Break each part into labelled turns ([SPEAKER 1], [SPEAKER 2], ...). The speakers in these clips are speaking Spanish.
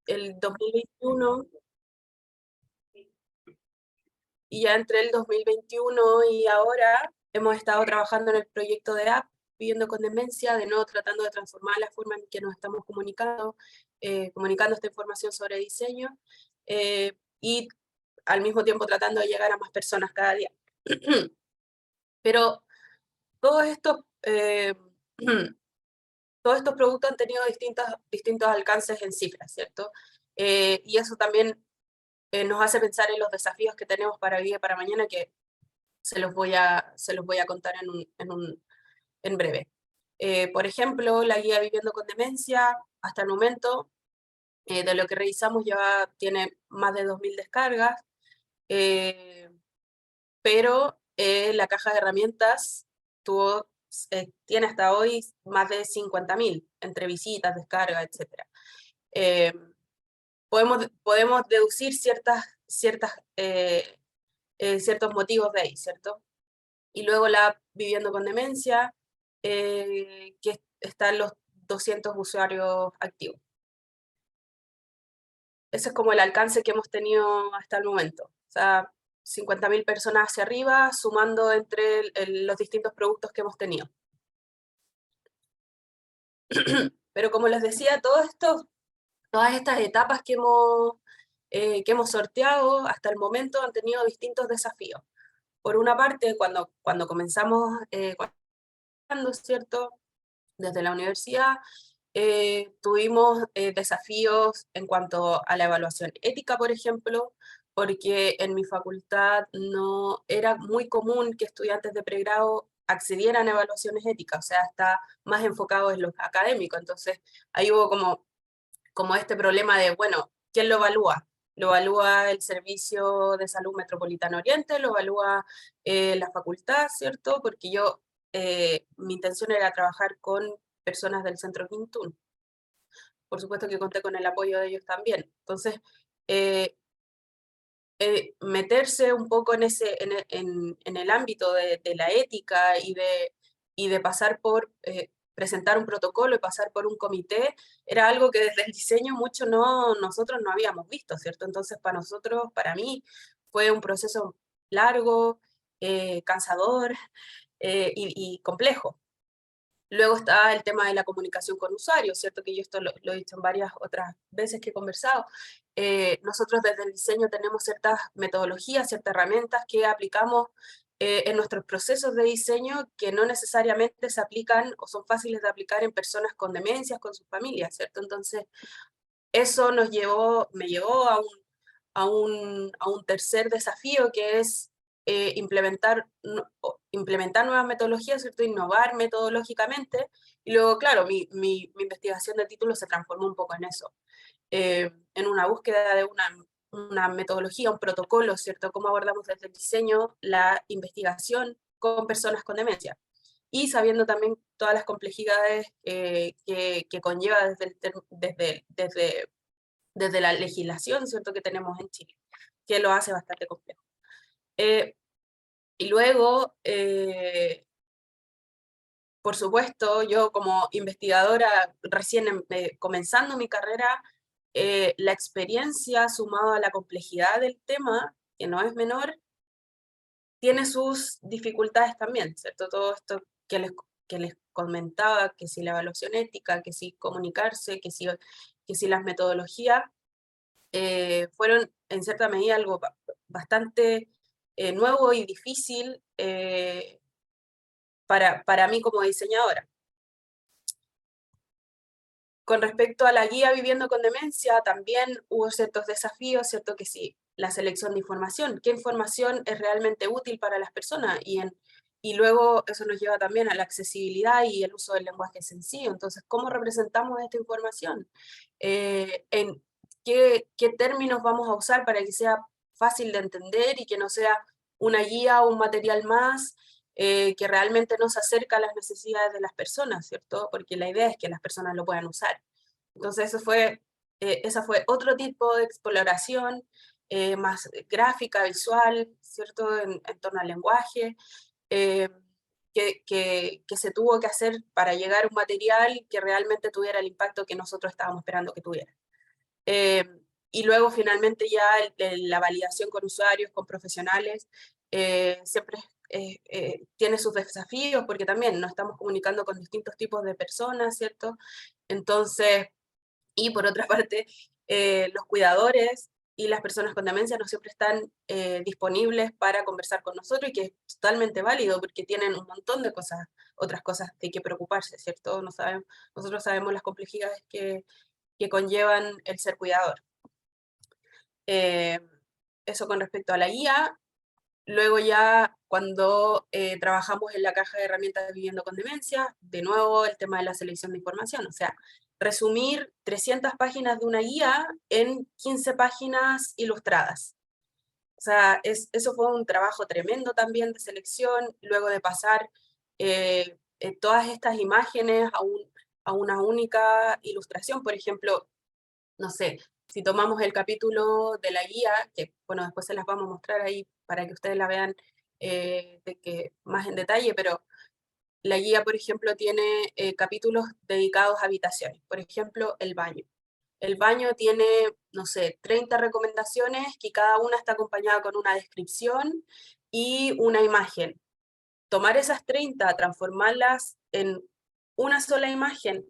[SPEAKER 1] el 2021, y ya entre el 2021 y ahora hemos estado trabajando en el proyecto de app, Viviendo con Demencia, de nuevo tratando de transformar la forma en que nos estamos comunicando, comunicando esta información sobre diseño, y al mismo tiempo tratando de llegar a más personas cada día. Pero todos estos, todos estos productos han tenido distintos alcances en cifras, ¿cierto? Y eso también nos hace pensar en los desafíos que tenemos para hoy y para mañana, que se los voy a contar en breve. Por ejemplo, la guía Viviendo con Demencia, hasta el momento, de lo que revisamos, ya tiene más de 2.000 descargas, eh, pero la caja de herramientas tiene hasta hoy más de 50.000, entre visitas, descargas, etc. Eh, podemos deducir ciertos motivos de ahí, ¿cierto? Y luego la Viviendo con Demencia, que están los 200 usuarios activos. Ese es como el alcance que hemos tenido hasta el momento. O sea, 50.000 personas hacia arriba, sumando entre los distintos productos que hemos tenido. Pero como les decía, todas estas etapas que hemos sorteado hasta el momento han tenido distintos desafíos. Por una parte, cuando comenzamos, ¿cierto? Desde la universidad, tuvimos desafíos en cuanto a la evaluación ética, por ejemplo, porque en mi facultad no era muy común que estudiantes de pregrado accedieran a evaluaciones éticas, o sea, está más enfocado en lo académico. Entonces, ahí hubo como este problema de, bueno, ¿quién lo evalúa? Lo evalúa el Servicio de Salud Metropolitano Oriente, lo evalúa la facultad, ¿cierto? Porque mi intención era trabajar con personas del Centro Quintún. Por supuesto que conté con el apoyo de ellos también. Entonces, eh, meterse un poco en el ámbito de la ética y de pasar por presentar un protocolo y pasar por un comité, era algo que desde el diseño nosotros no habíamos visto, ¿cierto? Entonces, para nosotros, para mí, fue un proceso largo, cansador, y complejo. Luego está el tema de la comunicación con usuarios, ¿cierto? Que yo esto lo he dicho en varias otras veces que he conversado. Nosotros desde el diseño tenemos ciertas metodologías, ciertas herramientas que aplicamos en nuestros procesos de diseño, que no necesariamente se aplican o son fáciles de aplicar en personas con demencias, con sus familias, ¿cierto? Entonces, eso me llevó a un tercer desafío, que es implementar nuevas metodologías, ¿cierto? Innovar metodológicamente. Y luego, claro, mi investigación de título se transformó un poco en eso, en una búsqueda de una metodología, un protocolo, ¿cierto? Cómo abordamos desde el diseño la investigación con personas con demencia. Y sabiendo también todas las complejidades que conlleva desde la legislación, ¿cierto?, que tenemos en Chile, que lo hace bastante complejo. Y luego, por supuesto, yo como investigadora recién comenzando mi carrera, la experiencia sumada a la complejidad del tema, que no es menor, tiene sus dificultades también, ¿cierto? Todo esto que les comentaba, que si la evaluación ética, que si comunicarse, que si las metodologías, fueron en cierta medida algo bastante nuevo y difícil para mí como diseñadora. Con respecto a la guía Viviendo con Demencia, también hubo ciertos desafíos, ¿cierto? Que sí, la selección de información, qué información es realmente útil para las personas, y luego eso nos lleva también a la accesibilidad y el uso del lenguaje sencillo. Entonces, ¿cómo representamos esta información? ¿En qué términos vamos a usar para que sea fácil de entender y que no sea una guía o un material más, que realmente nos acerca a las necesidades de las personas, ¿cierto? Porque la idea es que las personas lo puedan usar. Entonces, esa fue otro tipo de exploración, más gráfica, visual, ¿cierto? En torno al lenguaje, eh, que se tuvo que hacer para llegar a un material que realmente tuviera el impacto que nosotros estábamos esperando que tuviera. Y luego finalmente ya la validación con usuarios, con profesionales, siempre tiene sus desafíos porque también nos estamos comunicando con distintos tipos de personas, ¿cierto? Entonces, y por otra parte, los cuidadores y las personas con demencia no siempre están disponibles para conversar con nosotros y que es totalmente válido porque tienen un montón de cosas, otras cosas de que preocuparse, ¿cierto? No sabemos, nosotros sabemos las complejidades que conllevan el ser cuidador. Eso con respecto a la guía. Luego ya cuando trabajamos en la caja de herramientas de Viviendo con Demencia, de nuevo el tema de la selección de información, o sea, resumir 300 páginas de una guía en 15 páginas ilustradas. O sea, eso fue un trabajo tremendo también de selección, luego de pasar todas estas imágenes a una única ilustración. Por ejemplo, no sé, si tomamos el capítulo de la guía, que bueno, después se las vamos a mostrar ahí para que ustedes la vean más en detalle, pero la guía, por ejemplo, tiene capítulos dedicados a habitaciones. Por ejemplo, el baño. El baño tiene, no sé, 30 recomendaciones que cada una está acompañada con una descripción y una imagen. Tomar esas 30, transformarlas en una sola imagen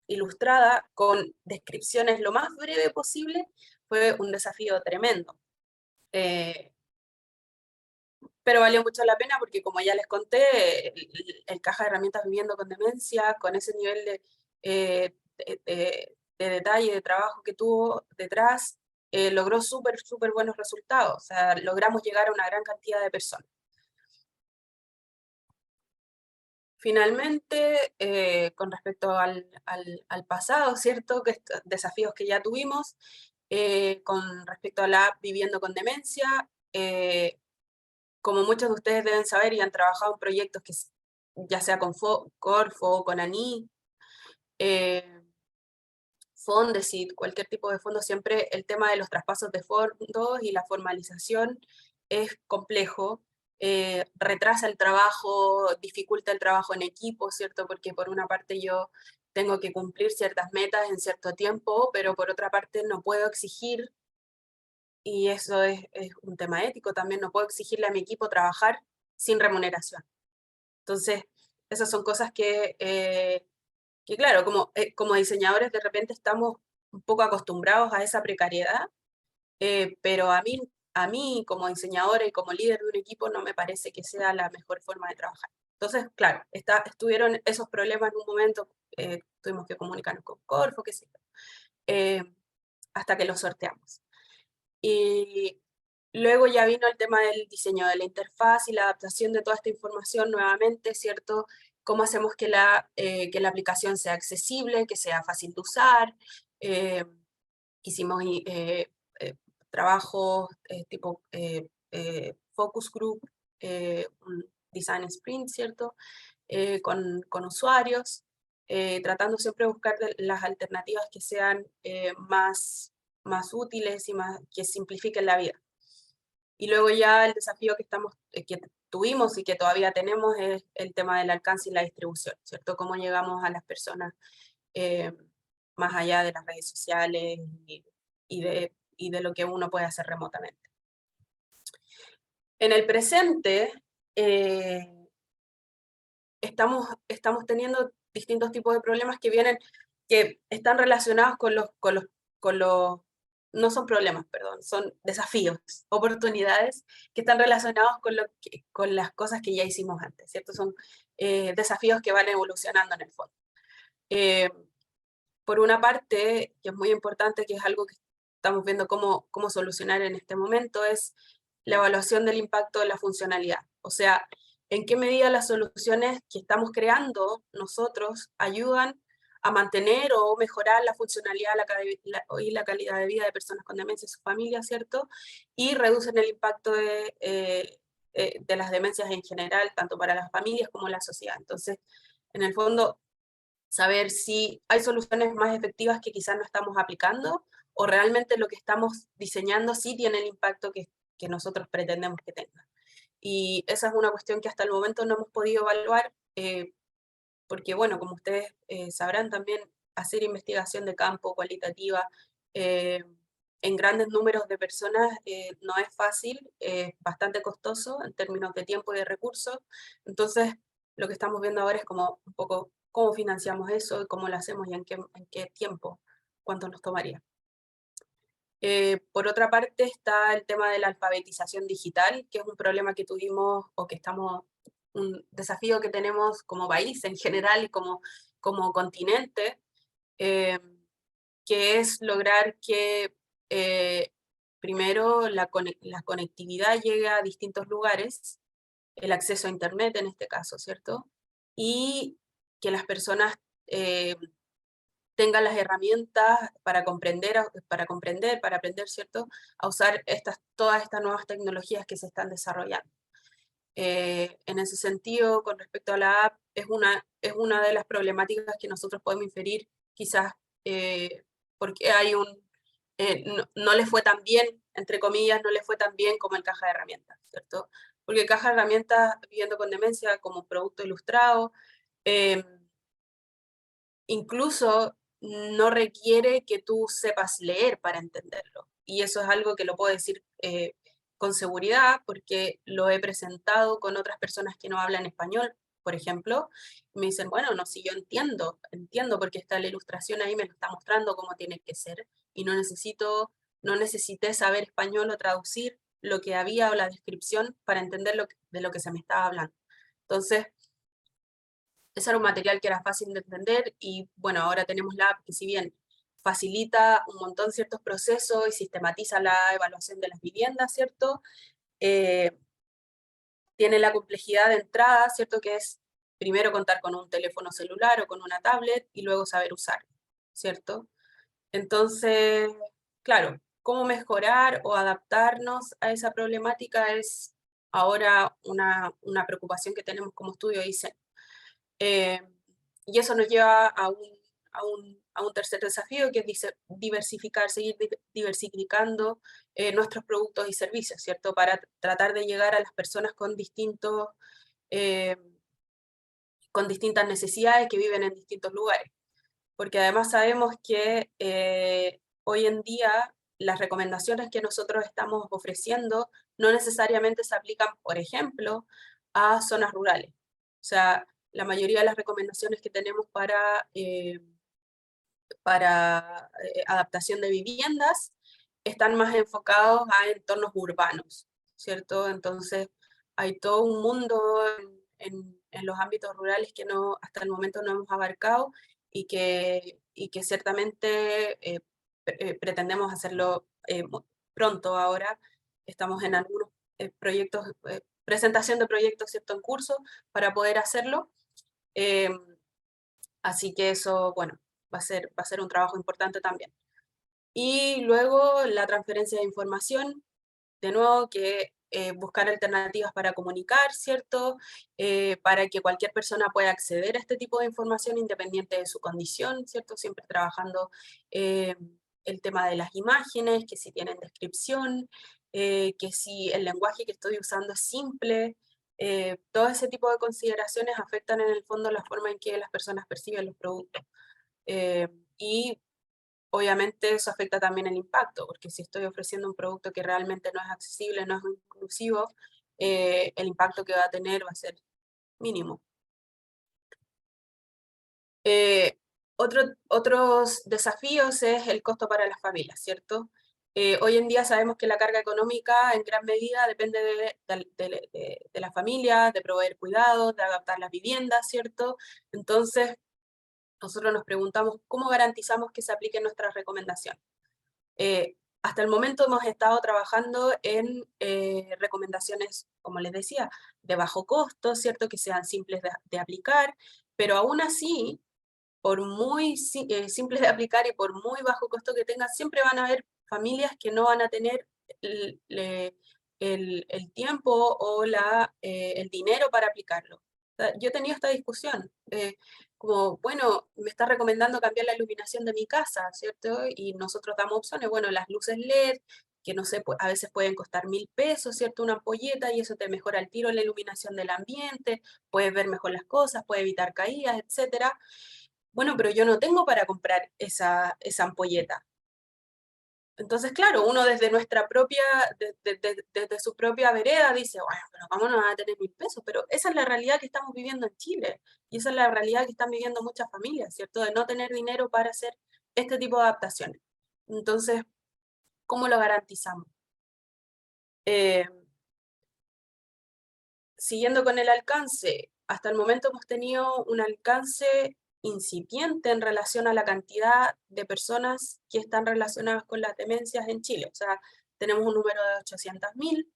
[SPEAKER 1] ilustrada con descripciones lo más breve posible, fue un desafío tremendo. Pero valió mucho la pena porque, como ya les conté, el caja de herramientas Viviendo con Demencia, con ese nivel de detalle, de trabajo que tuvo detrás, logró súper, súper buenos resultados. O sea, logramos llegar a una gran cantidad de personas. Finalmente, con respecto al pasado, ¿cierto? Que desafíos que ya tuvimos, con respecto a la app Viviendo con Demencia, como muchos de ustedes deben saber y han trabajado en proyectos que ya sea con Corfo, con ANI, eh, Fondesit, cualquier tipo de fondo, siempre el tema de los traspasos de fondos y la formalización es complejo, retrasa el trabajo, dificulta el trabajo en equipo, ¿cierto? Porque por una parte yo tengo que cumplir ciertas metas en cierto tiempo, pero por otra parte no puedo exigir, y eso es un tema ético también, no puedo exigirle a mi equipo trabajar sin remuneración. Entonces, esas son cosas que claro, como diseñadores de repente estamos un poco acostumbrados a esa precariedad, pero a mí como diseñadora y como líder de un equipo no me parece que sea la mejor forma de trabajar. Entonces, claro, estuvieron esos problemas en un momento, tuvimos que comunicarnos con Corfo, qué sé yo, hasta que los sorteamos. Y luego ya vino el tema del diseño de la interfaz y la adaptación de toda esta información nuevamente, ¿cierto? Cómo hacemos que la aplicación sea accesible, que sea fácil de usar. Eh, hicimos trabajos tipo focus group, un design sprint, ¿cierto? Con usuarios, tratando siempre de buscar las alternativas que sean más útiles y que simplifiquen la vida. Y luego ya el desafío que tuvimos y que todavía tenemos es el tema del alcance y la distribución, ¿cierto? Cómo llegamos a las personas eh, más allá de las redes sociales y de lo que uno puede hacer remotamente. En el presente, estamos teniendo distintos tipos de problemas que están relacionados no son problemas, perdón, son desafíos, oportunidades que están relacionados con las cosas que ya hicimos antes, ¿cierto? Son desafíos que van evolucionando en el fondo. Por una parte, que es muy importante, que es algo que estamos viendo cómo solucionar en este momento, es la evaluación del impacto de la funcionalidad. O sea, en qué medida las soluciones que estamos creando nosotros ayudan a mantener o mejorar la funcionalidad y la calidad de vida de personas con demencia y sus familias, ¿cierto? Y reducen el impacto de las demencias en general, tanto para las familias como la sociedad. Entonces, en el fondo, saber si hay soluciones más efectivas que quizás no estamos aplicando o realmente lo que estamos diseñando sí tiene el impacto que nosotros pretendemos que tenga. Y esa es una cuestión que hasta el momento no hemos podido evaluar, porque bueno, como ustedes sabrán también, hacer investigación de campo cualitativa en grandes números de personas no es fácil, es bastante costoso en términos de tiempo y de recursos. Entonces, lo que estamos viendo ahora es como un poco cómo financiamos eso y cómo lo hacemos y en qué tiempo, cuánto nos tomaría. Por otra parte está el tema de la alfabetización digital, que es un problema que tuvimos o que estamos, un desafío que tenemos como país en general y como continente, eh, que es lograr que primero la conectividad llegue a distintos lugares, el acceso a Internet en este caso, ¿cierto? Y que las personas eh, tengan las herramientas para aprender, ¿cierto? A usar todas estas nuevas tecnologías que se están desarrollando. En ese sentido, con respecto a la app, es una de las problemáticas que nosotros podemos inferir, quizás porque no le fue tan bien, entre comillas, no le fue tan bien como el caja de herramientas, ¿cierto? Porque el caja de herramientas, Viviendo con Demencia, como producto ilustrado, eh, incluso no requiere que tú sepas leer para entenderlo. Y eso es algo que lo puedo decir con seguridad porque lo he presentado con otras personas que no hablan español, por ejemplo. Y me dicen, bueno, no, si yo entiendo porque está la ilustración ahí, me lo está mostrando cómo tiene que ser y no necesité saber español o traducir lo que había o la descripción para entender de lo que se me estaba hablando. Entonces, ese era un material que era fácil de entender y bueno, ahora tenemos la app que si bien facilita un montón ciertos procesos y sistematiza la evaluación de las viviendas, ¿cierto? Eh, Tiene la complejidad de entrada, ¿cierto? Que es primero contar con un teléfono celular o con una tablet y luego saber usarlo, ¿cierto? Entonces, claro, cómo mejorar o adaptarnos a esa problemática es ahora una preocupación que tenemos como estudio dice. Eh, y eso nos lleva a un tercer desafío, que es seguir diversificando nuestros productos y servicios, ¿cierto? Para tratar de llegar a las personas eh, con distintas necesidades que viven en distintos lugares. Porque además sabemos que hoy en día las recomendaciones que nosotros estamos ofreciendo no necesariamente se aplican, por ejemplo, a zonas rurales. O sea, la mayoría de las recomendaciones que tenemos para adaptación de viviendas están más enfocados a entornos urbanos, ¿cierto? Entonces, hay todo un mundo en los ámbitos rurales que hasta el momento no hemos abarcado y que ciertamente pretendemos hacerlo pronto ahora. Estamos en algunos proyectos, presentación de proyectos, ¿cierto?, en curso para poder hacerlo. Eh, Así que eso, bueno, va a ser un trabajo importante también. Y luego la transferencia de información, de nuevo, que buscar alternativas para comunicar, ¿cierto? Para que cualquier persona pueda acceder a este tipo de información independiente de su condición, ¿cierto? Siempre trabajando eh, el tema de las imágenes, que si tienen descripción, que si el lenguaje que estoy usando es simple. Todo ese tipo de consideraciones afectan en el fondo la forma en que las personas perciben los productos. Y obviamente eso afecta también el impacto, porque si estoy ofreciendo un producto que realmente no es accesible, no es inclusivo, el impacto que va a tener va a ser mínimo. Otros desafíos es el costo para las familias, ¿cierto? Hoy en día sabemos que la carga económica en gran medida depende de la familia, de proveer cuidados, de adaptar las viviendas, ¿cierto? Entonces, nosotros nos preguntamos cómo garantizamos que se apliquen nuestras recomendaciones. Hasta el momento hemos estado trabajando en recomendaciones, como les decía, de bajo costo, ¿cierto? Que sean simples de aplicar, pero aún así, por muy simples de aplicar y por muy bajo costo que tengan, siempre van a haber familias que no van a tener el, el tiempo o el dinero para aplicarlo. O sea, yo he tenido esta discusión, como, bueno, me está recomendando cambiar la iluminación de mi casa, ¿cierto? Y nosotros damos opciones, bueno, las luces LED, que no sé, a veces pueden costar 1.000 pesos, ¿cierto? Una ampolleta y eso te mejora el tiro la iluminación del ambiente, puedes ver mejor las cosas, puede evitar caídas, etcétera. Bueno, pero yo no tengo para comprar esa ampolleta. Entonces, claro, uno desde nuestra propia, desde su propia vereda dice, bueno, pero ¿cómo no van a tener 1.000 pesos? Pero esa es la realidad que estamos viviendo en Chile, y esa es la realidad que están viviendo muchas familias, ¿cierto? De no tener dinero para hacer este tipo de adaptaciones. Entonces, ¿cómo lo garantizamos? Eh, Siguiendo con el alcance, hasta el momento hemos tenido un alcance incipiente en relación a la cantidad de personas que están relacionadas con las demencias en Chile. O sea, tenemos un número de 800.000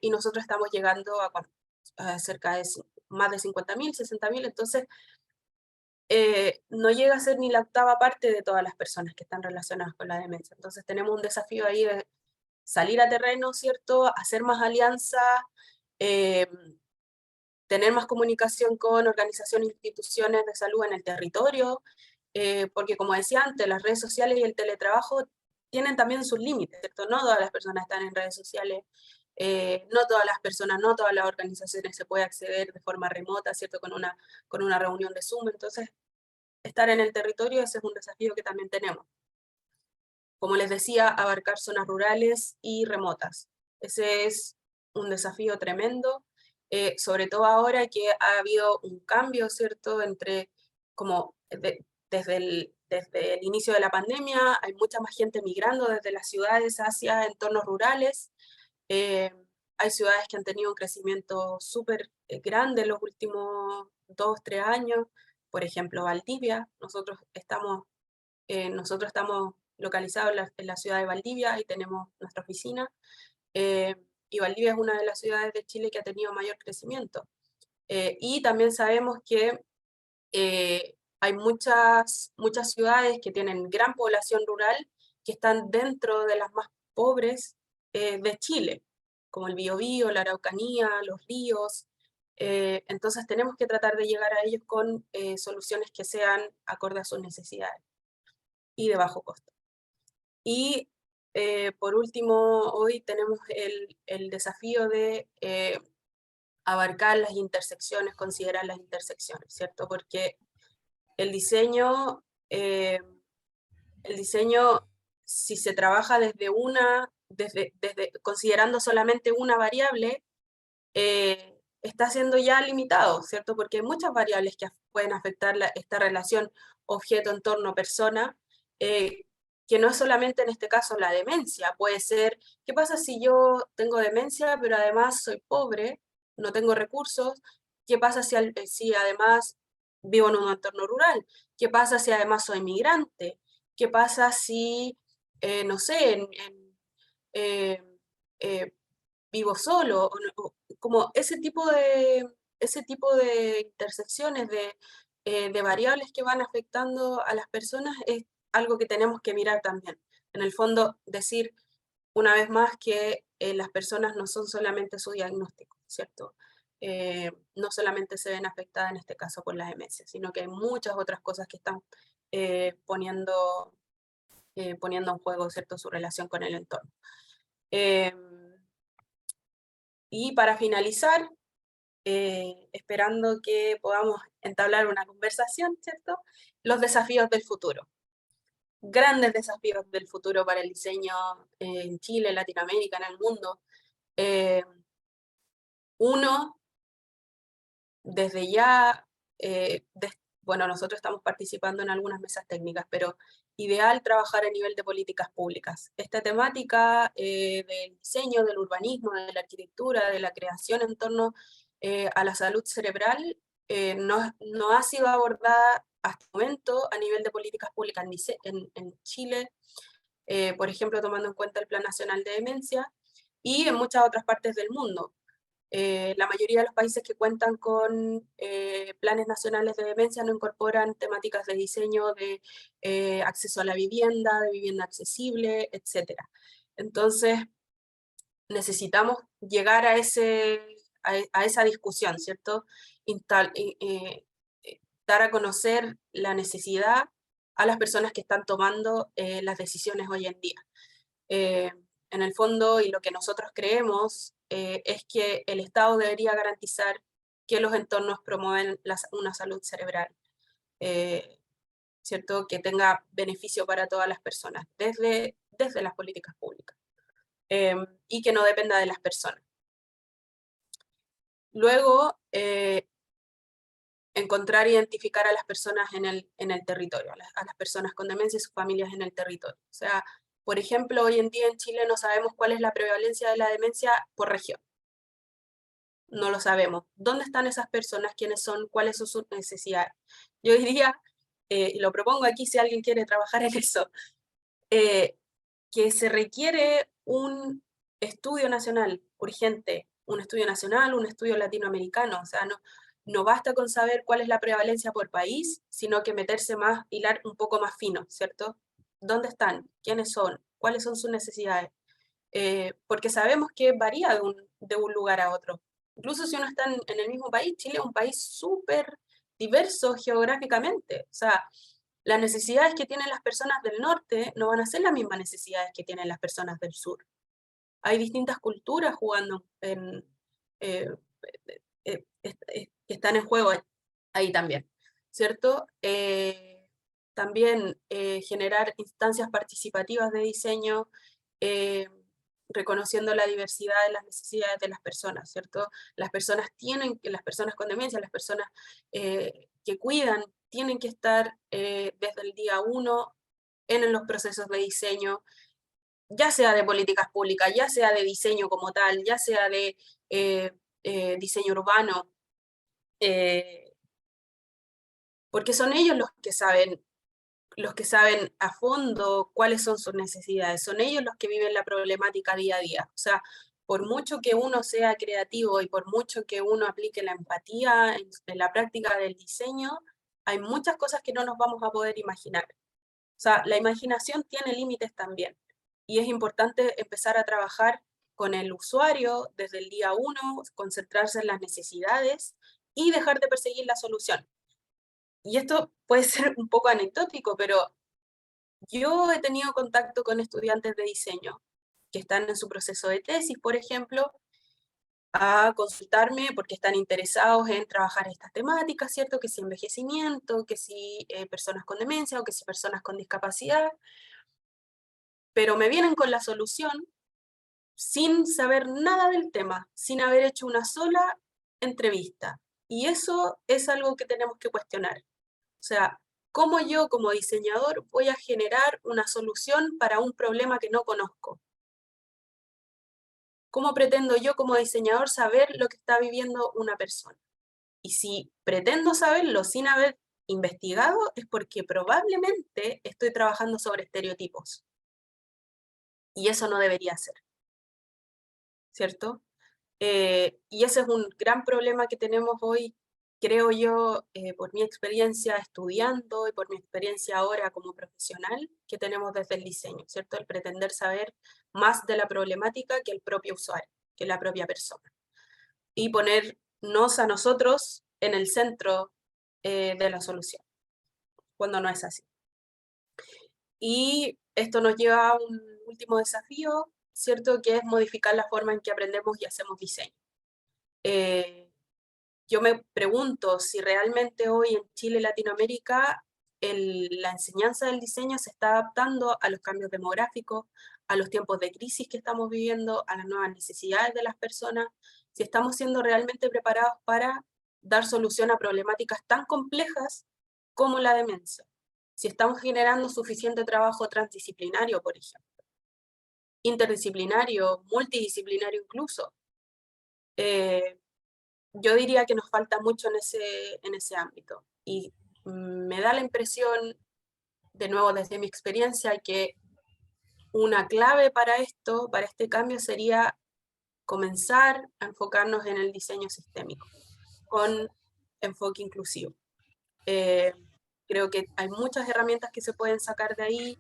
[SPEAKER 1] y nosotros estamos llegando a cerca de más de 50.000, 60.000. Entonces, no llega a ser ni la octava parte de todas las personas que están relacionadas con la demencia. Entonces, tenemos un desafío ahí de salir a terreno, ¿cierto? Hacer más alianzas. Eh, Tener más comunicación con organizaciones e instituciones de salud en el territorio, porque como decía antes, las redes sociales y el teletrabajo tienen también sus límites, ¿cierto? No todas las personas están en redes sociales, no todas las personas, no todas las organizaciones se puede acceder de forma remota, ¿cierto? Con una reunión de Zoom. Entonces, estar en el territorio, ese es un desafío que también tenemos. Como les decía, abarcar zonas rurales y remotas. Ese es un desafío tremendo, sobre todo ahora que ha habido un cambio, ¿cierto? Entre, como desde el inicio de la pandemia, hay mucha más gente migrando desde las ciudades hacia entornos rurales. Eh, Hay ciudades que han tenido un crecimiento súper grande en los últimos 2, 3 años. Por ejemplo, Valdivia. Nosotros estamos localizados en la ciudad de Valdivia y tenemos nuestra oficina. eh, y Valdivia es una de las ciudades de Chile que ha tenido mayor crecimiento. Y también sabemos que hay muchas ciudades que tienen gran población rural que están dentro de las más pobres de Chile, como el Biobío, la Araucanía, los ríos. Entonces tenemos que tratar de llegar a ellos con soluciones que sean acorde a sus necesidades y de bajo costo. Y por último, hoy tenemos el desafío de abarcar las intersecciones, considerar las intersecciones, ¿cierto? Porque el diseño, eh, el diseño, si se trabaja considerando solamente una variable, está siendo ya limitado, ¿cierto? Porque hay muchas variables que pueden afectar esta relación objeto-entorno-persona, eh, que no es solamente en este caso la demencia, puede ser, ¿qué pasa si yo tengo demencia, pero además soy pobre, no tengo recursos? ¿Qué pasa si además vivo en un entorno rural? ¿Qué pasa si además soy migrante? ¿Qué pasa si, no sé, eh, eh, vivo solo? Como ese tipo de intersecciones, de variables que van afectando a las personas es algo que tenemos que mirar también. En el fondo, decir una vez más que las personas no son solamente su diagnóstico, ¿cierto? No solamente se ven afectadas en este caso por la demencia, sino que hay muchas otras cosas que están poniendo en juego, ¿cierto?, su relación con el entorno. Y para finalizar, esperando que podamos entablar una conversación, ¿cierto? Los desafíos del futuro. Grandes desafíos del futuro para el diseño en Chile, en Latinoamérica, en el mundo. Eh, Uno, desde ya, bueno, nosotros estamos participando en algunas mesas técnicas, pero ideal trabajar a nivel de políticas públicas. Esta temática del diseño, del urbanismo, de la arquitectura, de la creación en torno a la salud cerebral, no ha sido abordada hasta el momento a nivel de políticas públicas en Chile, por ejemplo, tomando en cuenta el Plan Nacional de Demencia, y en muchas otras partes del mundo. La mayoría de los países que cuentan con planes nacionales de demencia no incorporan temáticas de diseño, de acceso a la vivienda, de vivienda accesible, etc. Entonces, necesitamos llegar a esa discusión, ¿cierto? Dar a conocer la necesidad a las personas que están tomando las decisiones hoy en día. Eh, en el fondo, y lo que nosotros creemos, es que el Estado debería garantizar que los entornos promueven una salud cerebral, eh, ¿cierto? Que tenga beneficio para todas las personas, desde las políticas públicas, y que no dependa de las personas. Luego, encontrar e identificar a las personas en el territorio, a las personas con demencia y sus familias en el territorio. O sea, por ejemplo, hoy en día en Chile no sabemos cuál es la prevalencia de la demencia por región. No lo sabemos. ¿Dónde están esas personas? ¿Quiénes son? ¿Cuáles son sus necesidades? Yo diría, y lo propongo aquí si alguien quiere trabajar en eso, que se requiere un estudio nacional urgente, un estudio nacional, un estudio latinoamericano. O sea, no basta con saber cuál es la prevalencia por país, sino que meterse más, hilar un poco más fino, ¿cierto? ¿Dónde están? ¿Quiénes son? ¿Cuáles son sus necesidades? Porque sabemos que varía de un lugar a otro. Incluso si uno está en el mismo país, Chile es un país súper diverso geográficamente. O sea, las necesidades que tienen las personas del norte no van a ser las mismas necesidades que tienen las personas del sur. Hay distintas culturas jugando eh, que están en juego ahí también, ¿cierto? También generar instancias participativas de diseño, eh, reconociendo la diversidad de las necesidades de las personas, ¿cierto? Las personas con demencia, las personas que cuidan, tienen que estar desde el día uno en los procesos de diseño, ya sea de políticas públicas, ya sea de diseño como tal, ya sea de eh, diseño urbano, eh, porque son ellos los que saben a fondo cuáles son sus necesidades, son ellos los que viven la problemática día a día. O sea, por mucho que uno sea creativo y por mucho que uno aplique la empatía en la práctica del diseño, hay muchas cosas que no nos vamos a poder imaginar. O sea, la imaginación tiene límites también. Y es importante empezar a trabajar con el usuario desde el día uno, concentrarse en las necesidades y dejar de perseguir la solución. Y esto puede ser un poco anecdótico, pero yo he tenido contacto con estudiantes de diseño que están en su proceso de tesis, por ejemplo, a consultarme porque están interesados en trabajar estas temáticas, ¿cierto? Que si envejecimiento, que si personas con demencia o que si personas con discapacidad, pero me vienen con la solución sin saber nada del tema, sin haber hecho una sola entrevista. Y eso es algo que tenemos que cuestionar. O sea, ¿cómo yo como diseñador voy a generar una solución para un problema que no conozco? ¿Cómo pretendo yo como diseñador saber lo que está viviendo una persona? Y si pretendo saberlo sin haber investigado, es porque probablemente estoy trabajando sobre estereotipos. Y eso no debería ser, ¿cierto? Y ese es un gran problema que tenemos hoy, creo yo, por mi experiencia estudiando y por mi experiencia ahora como profesional, que tenemos desde el diseño, ¿cierto? El pretender saber más de la problemática que el propio usuario, que la propia persona. Y ponernos a nosotros en el centro de la solución, cuando no es así. Y esto nos lleva a un último desafío, ¿cierto? Que es modificar la forma en que aprendemos y hacemos diseño. Eh, yo me pregunto si realmente hoy en Chile y Latinoamérica la enseñanza del diseño se está adaptando a los cambios demográficos, a los tiempos de crisis que estamos viviendo, a las nuevas necesidades de las personas, si estamos siendo realmente preparados para dar solución a problemáticas tan complejas como la demencia, si estamos generando suficiente trabajo transdisciplinario, por ejemplo, interdisciplinario, multidisciplinario incluso. Yo diría que nos falta mucho en ese ámbito. Y me da la impresión, de nuevo desde mi experiencia, que una clave para esto, para este cambio, sería comenzar a enfocarnos en el diseño sistémico, con enfoque inclusivo. Eh, Creo que hay muchas herramientas que se pueden sacar de ahí,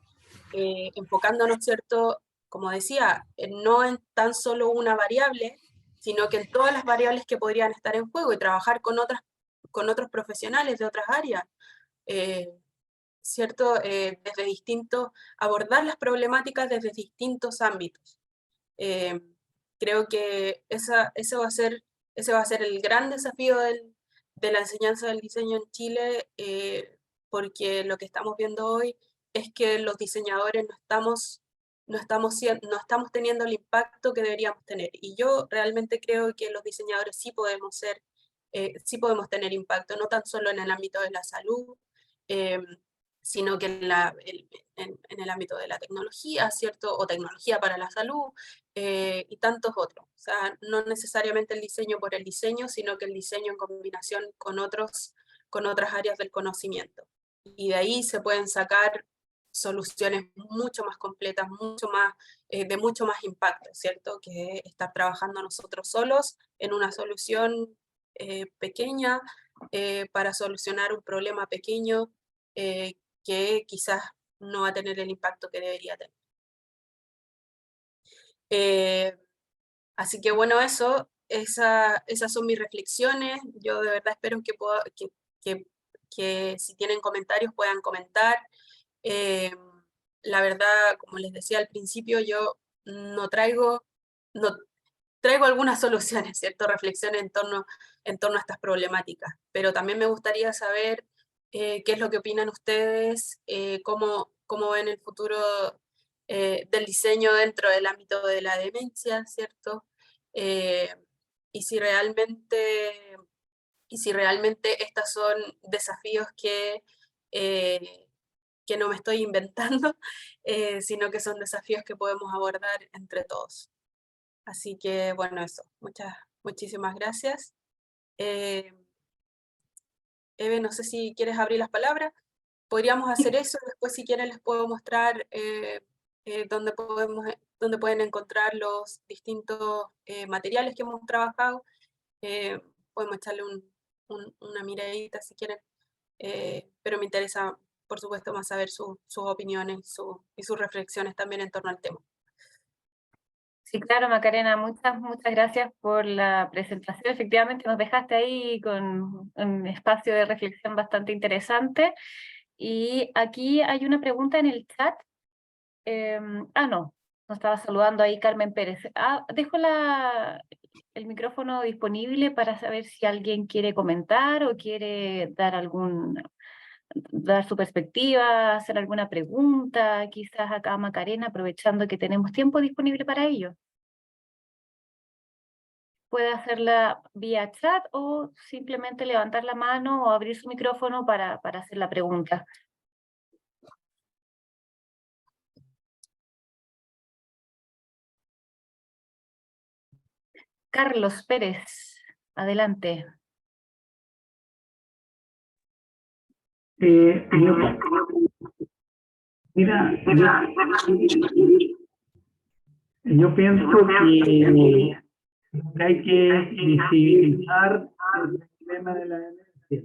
[SPEAKER 1] enfocándonos, ¿cierto? Como decía, no en tan solo una variable, sino que en todas las variables que podrían estar en juego y trabajar con otros profesionales de otras áreas, eh, ¿cierto? Desde abordar las problemáticas desde distintos ámbitos. Eh, Creo que ese va a ser el gran desafío de la enseñanza del diseño en Chile, porque lo que estamos viendo hoy es que los diseñadores no estamos no estamos teniendo el impacto que deberíamos tener. Y yo realmente creo que los diseñadores sí podemos tener impacto, no tan solo en el ámbito de la salud, sino que en el ámbito de la tecnología, ¿cierto? O tecnología para la salud, y tantos otros. O sea, no necesariamente el diseño por el diseño, sino que el diseño en combinación con otras áreas del conocimiento. Y de ahí se pueden sacar soluciones mucho más completas, de mucho más impacto, ¿cierto? Que estar trabajando nosotros solos en una solución pequeña para solucionar un problema pequeño que quizás no va a tener el impacto que debería tener. Así que bueno, esas son mis reflexiones. Yo de verdad espero que si tienen comentarios puedan comentar. La verdad, como les decía al principio, yo no traigo algunas soluciones, ¿cierto? Reflexiones en torno a estas problemáticas, pero también me gustaría saber qué es lo que opinan ustedes, cómo ven el futuro del diseño dentro del ámbito de la demencia, ¿cierto? Eh, y si realmente, estos son desafíos que no me estoy inventando, sino que son desafíos que podemos abordar entre todos. Así que, bueno, eso. Muchísimas gracias. Eve, no sé si quieres abrir las palabras. Podríamos hacer eso. Después, si quieren, les puedo mostrar dónde pueden encontrar los distintos materiales que hemos trabajado. Podemos echarle una miradita si quieren. Pero me interesa, por supuesto, más saber sus opiniones y sus reflexiones también en torno al tema.
[SPEAKER 2] Sí, claro, Macarena, muchas gracias por la presentación. Efectivamente, nos dejaste ahí con un espacio de reflexión bastante interesante. Y aquí hay una pregunta en el chat. No, nos estaba saludando ahí Carmen Pérez. Dejo el micrófono disponible para saber si alguien quiere comentar o quiere dar su perspectiva, hacer alguna pregunta, quizás acá a Macarena, aprovechando que tenemos tiempo disponible para ello. Puede hacerla vía chat o simplemente levantar la mano o abrir su micrófono para hacer la pregunta. Carlos Pérez, adelante.
[SPEAKER 3] Mira, yo pienso que hay que visibilizar el problema de la demencia,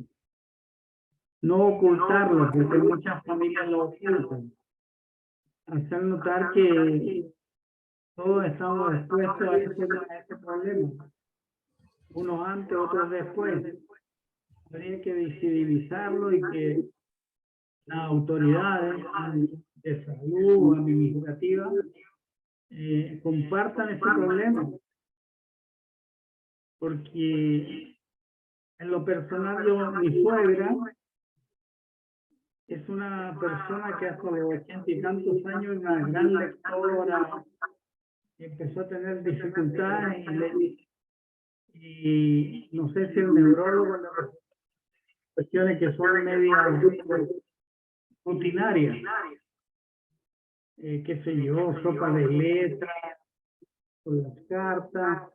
[SPEAKER 3] no ocultarlo, porque muchas familias lo ocultan. Hacer notar que todos estamos expuestos a ese problema, unos antes, otros después. Habría que visibilizarlo y que las autoridades de salud administrativa compartan ese problema, porque en lo personal mi suegra es una persona que hace 80 y tantos años, una gran lectora, empezó a tener dificultades y no sé si el neurólogo le resolvió cuestiones que son medias rutinarias, qué sé yo, sopa de letras, con las cartas.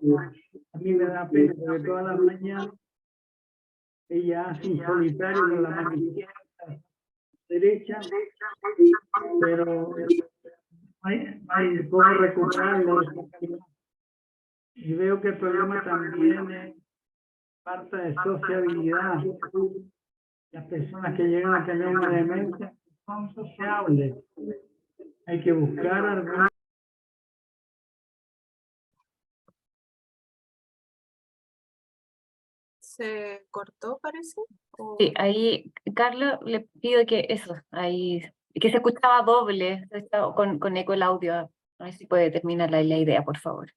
[SPEAKER 3] A mí me da pena porque todas las mañanas ella hace un solitario con la mano izquierda, derecha, pero hay cómo recuperarlo. Y veo que el problema también es falta de sociabilidad. Las personas que llegan a tener una demencia son sociables. Hay que buscar alguna.
[SPEAKER 1] ¿Se cortó, parece?
[SPEAKER 2] Sí, ahí, Carlos, le pido que que se escuchaba doble, con eco el audio. A ver si puede terminar la idea, por favor.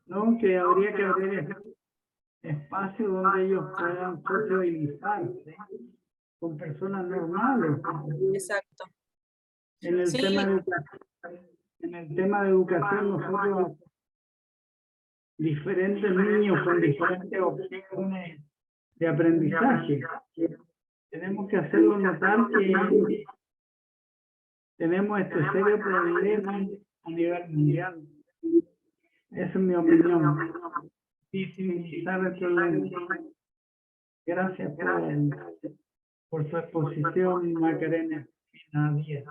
[SPEAKER 3] No, que habría que abrir espacio donde ellos puedan sociabilizarse con personas normales.
[SPEAKER 1] Exacto.
[SPEAKER 3] En el
[SPEAKER 1] Sí,
[SPEAKER 3] tema en el tema de educación nosotros, diferentes niños con diferentes opciones de aprendizaje, tenemos que hacerlo notar que tenemos este serio problema a nivel mundial. Esa es mi opinión. Visibilizar el problema. Gracias por su exposición, Macarena. Nadie.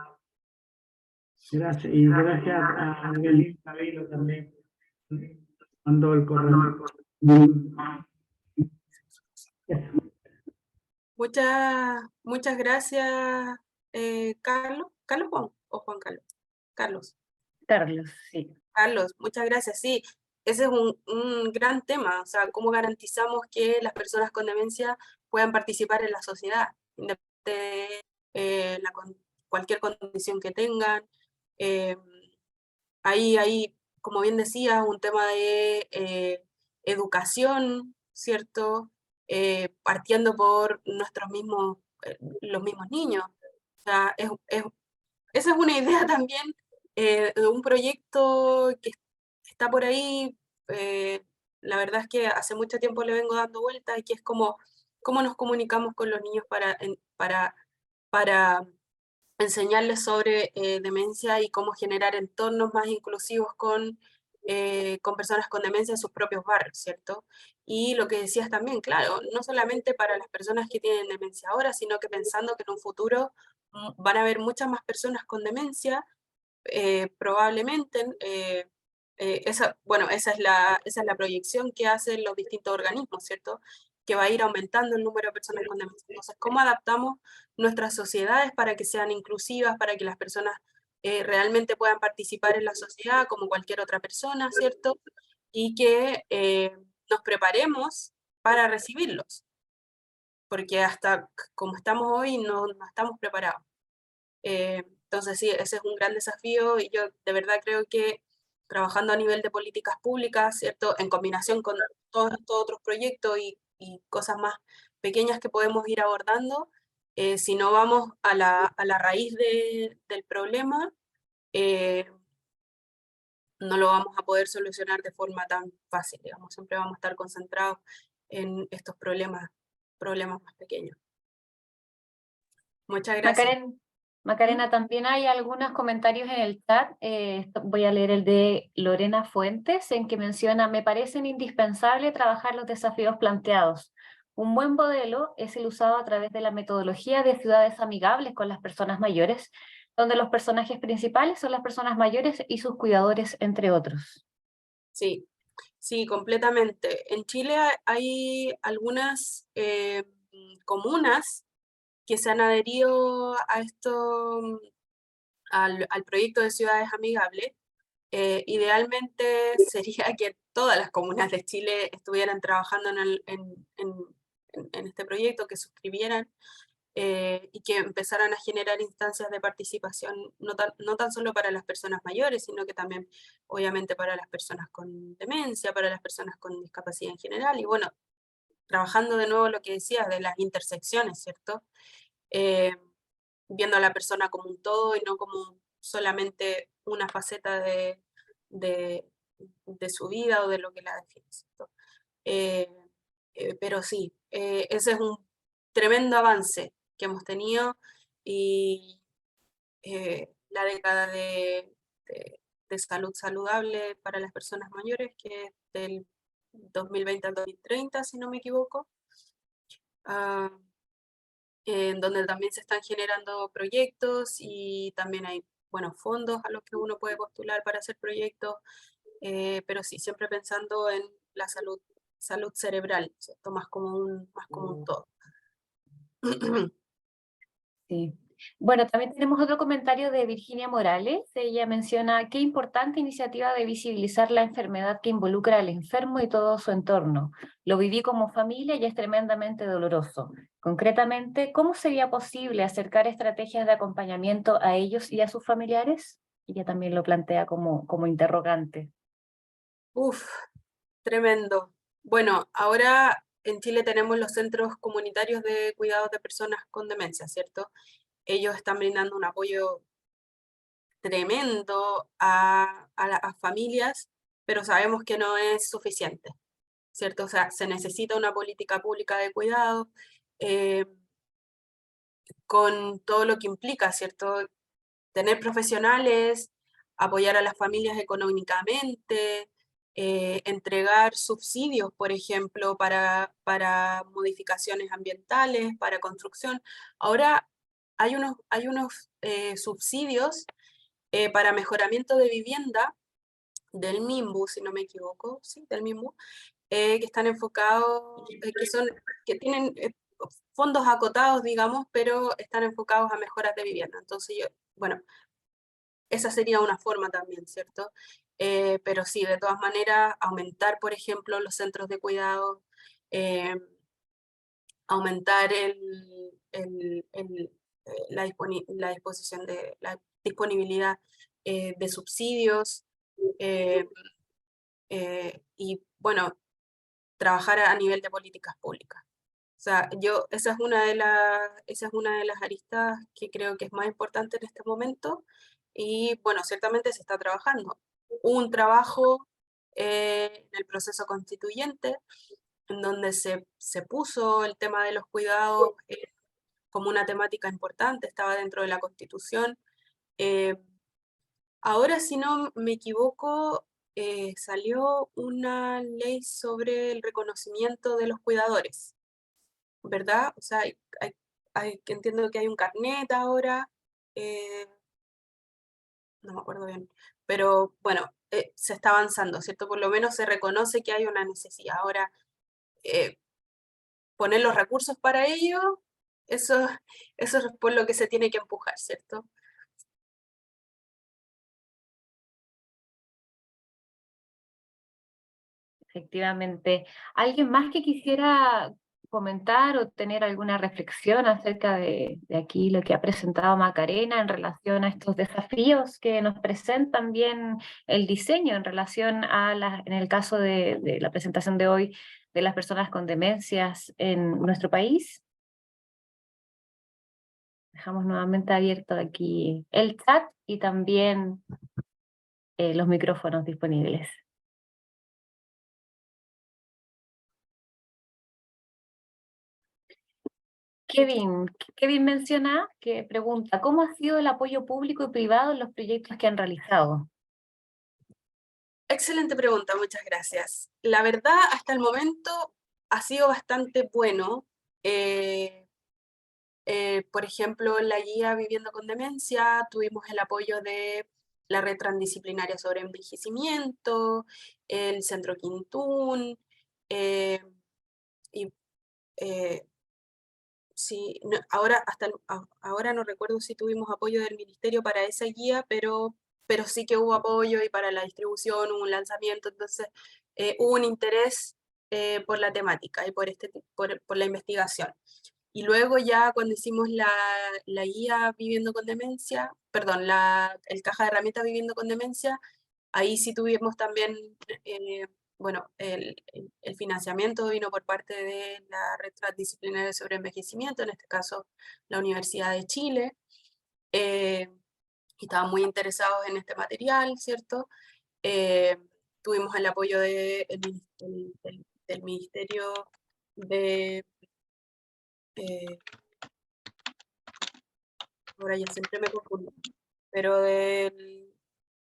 [SPEAKER 3] Gracias. Y gracias a Angelina Cabello también. Mandó el correo.
[SPEAKER 1] Muchas gracias, Carlos. ¿Carlos Juan o Juan Carlos? Carlos.
[SPEAKER 2] Carlos, sí.
[SPEAKER 1] Carlos, muchas gracias. Sí, ese es un gran tema, o sea, cómo garantizamos que las personas con demencia puedan participar en la sociedad, independientemente de cualquier condición que tengan. Ahí, como bien decía, un tema de educación, ¿cierto? Partiendo por los mismos niños. O sea, esa es una idea también de un proyecto que está por ahí. La verdad es que hace mucho tiempo le vengo dando vueltas y que es como cómo nos comunicamos con los niños para enseñarles sobre demencia y cómo generar entornos más inclusivos con personas con demencia en sus propios barrios, ¿cierto? Y lo que decías también, claro, no solamente para las personas que tienen demencia ahora, sino que pensando que en un futuro van a haber muchas más personas con demencia, probablemente. Esa es la proyección que hacen los distintos organismos, ¿cierto? Que va a ir aumentando el número de personas con demencia. Entonces, ¿cómo adaptamos nuestras sociedades para que sean inclusivas, para que las personas realmente puedan participar en la sociedad como cualquier otra persona, ¿cierto? Y que nos preparemos para recibirlos, porque hasta como estamos hoy no estamos preparados. Entonces sí, ese es un gran desafío y yo de verdad creo que trabajando a nivel de políticas públicas, ¿cierto? En combinación con todos estos otros proyectos y cosas más pequeñas que podemos ir abordando, si no vamos a la raíz del problema, no lo vamos a poder solucionar de forma tan fácil, digamos, siempre vamos a estar concentrados en estos problemas más pequeños. Muchas gracias.
[SPEAKER 2] Macarena, también hay algunos comentarios en el chat. Voy a leer el de Lorena Fuentes, en que menciona: me parecen indispensable trabajar los desafíos planteados. Un buen modelo es el usado a través de la metodología de ciudades amigables con las personas mayores, donde los personajes principales son las personas mayores y sus cuidadores, entre otros.
[SPEAKER 1] Sí, sí, completamente. En Chile hay algunas comunas que se han adherido a al proyecto de ciudades amigables. Idealmente sería que todas las comunas de Chile estuvieran trabajando en este proyecto, que suscribieran y que empezaran a generar instancias de participación, no tan solo para las personas mayores, sino que también obviamente para las personas con demencia, para las personas con discapacidad en general, y bueno, trabajando de nuevo lo que decías de las intersecciones, ¿cierto? Viendo a la persona como un todo y no como solamente una faceta de su vida o de lo que la define, ¿cierto? Pero sí, ese es un tremendo avance que hemos tenido y la década de salud saludable para las personas mayores, que es del 2020 al 2030, si no me equivoco, en donde también se están generando proyectos y también hay, bueno, fondos a los que uno puede postular para hacer proyectos, pero sí, siempre pensando en la salud cerebral, ¿cierto? Más como un todo.
[SPEAKER 2] Sí. Bueno, también tenemos otro comentario de Virginia Morales. Ella menciona: qué importante iniciativa de visibilizar la enfermedad que involucra al enfermo y todo su entorno. Lo viví como familia y es tremendamente doloroso. Concretamente, ¿cómo sería posible acercar estrategias de acompañamiento a ellos y a sus familiares? Ella también lo plantea como interrogante.
[SPEAKER 1] Uf, tremendo. Bueno, ahora en Chile tenemos los centros comunitarios de cuidados de personas con demencia, ¿cierto? Ellos están brindando un apoyo tremendo a familias, pero sabemos que no es suficiente, ¿cierto? O sea, se necesita una política pública de cuidado, con todo lo que implica, ¿cierto? Tener profesionales, apoyar a las familias económicamente, entregar subsidios, por ejemplo, para modificaciones ambientales, para construcción. Ahora hay unos subsidios para mejoramiento de vivienda del MIMBU, si no me equivoco, sí, del MIMBU, que están enfocados, que tienen fondos acotados, digamos, pero están enfocados a mejoras de vivienda. Entonces, bueno, esa sería una forma también, ¿cierto? Pero sí, de todas maneras, aumentar, por ejemplo, los centros de cuidado, aumentar la disposición la disponibilidad de subsidios, y bueno, trabajar a nivel de políticas públicas. O sea, esa es una de las aristas que creo que es más importante en este momento, y bueno, ciertamente se está trabajando. Un trabajo en el proceso constituyente, en donde se puso el tema de los cuidados como una temática importante, estaba dentro de la Constitución. Eh, Ahora, si no me equivoco, salió una ley sobre el reconocimiento de los cuidadores, ¿verdad? O sea, que entiendo que hay un carnet ahora, eh, no me acuerdo bien, pero bueno, se está avanzando, ¿cierto? Por lo menos se reconoce que hay una necesidad. Ahora, eh, poner los recursos para ello, eso, eso es por lo que se tiene que empujar, ¿cierto?
[SPEAKER 2] Efectivamente. ¿Alguien más que quisiera comentar o tener alguna reflexión acerca de aquí lo que ha presentado Macarena en relación a estos desafíos que nos presentan bien el diseño en relación a en el caso de la presentación de hoy de las personas con demencias en nuestro país? Dejamos nuevamente abierto aquí el chat y también los micrófonos disponibles. Kevin menciona, que pregunta, ¿cómo ha sido el apoyo público y privado en los proyectos que han realizado?
[SPEAKER 1] Excelente pregunta, muchas gracias. La verdad, hasta el momento ha sido bastante bueno. Por ejemplo, en la guía Viviendo con Demencia tuvimos el apoyo de la Red Transdisciplinaria sobre Envejecimiento, el Centro Quintún, eh, y sí, ahora no recuerdo si tuvimos apoyo del Ministerio para esa guía, pero sí que hubo apoyo, y para la distribución hubo un lanzamiento. Entonces hubo un interés por la temática y por la investigación. Y luego ya cuando hicimos la guía Viviendo con Demencia, perdón, el caja de herramientas Viviendo con Demencia, ahí sí tuvimos también, bueno, el financiamiento vino por parte de la Red Transdisciplinaria sobre Envejecimiento, en este caso la Universidad de Chile, y estaban muy interesados en este material, ¿cierto? Eh, Tuvimos el apoyo del Ministerio de... ahora ya siempre me confundo, pero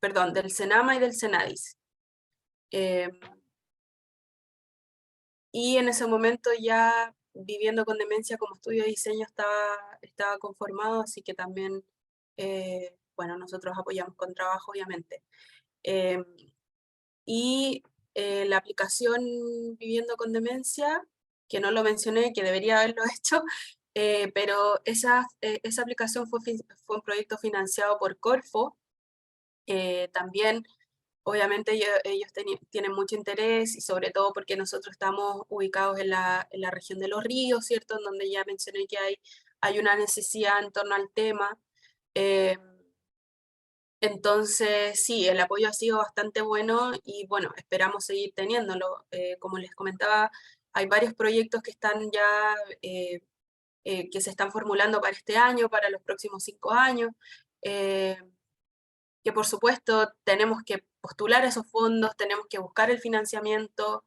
[SPEAKER 1] perdón, del Senama y del Senadis. Y en ese momento ya Viviendo con Demencia como estudio de diseño estaba conformado, así que también, bueno, nosotros apoyamos con trabajo, obviamente. Eh, y la aplicación Viviendo con Demencia, que no lo mencioné, que debería haberlo hecho, pero esa aplicación fue un proyecto financiado por Corfo. También, obviamente, ellos tienen mucho interés, y sobre todo porque nosotros estamos ubicados en la región de Los Ríos, ¿cierto? En donde ya mencioné que hay una necesidad en torno al tema. Eh, entonces, sí, el apoyo ha sido bastante bueno, y bueno, esperamos seguir teniéndolo. Como les comentaba, hay varios proyectos que están ya, que se están formulando para este año, para los próximos 5 años. que por supuesto tenemos que postular esos fondos, tenemos que buscar el financiamiento,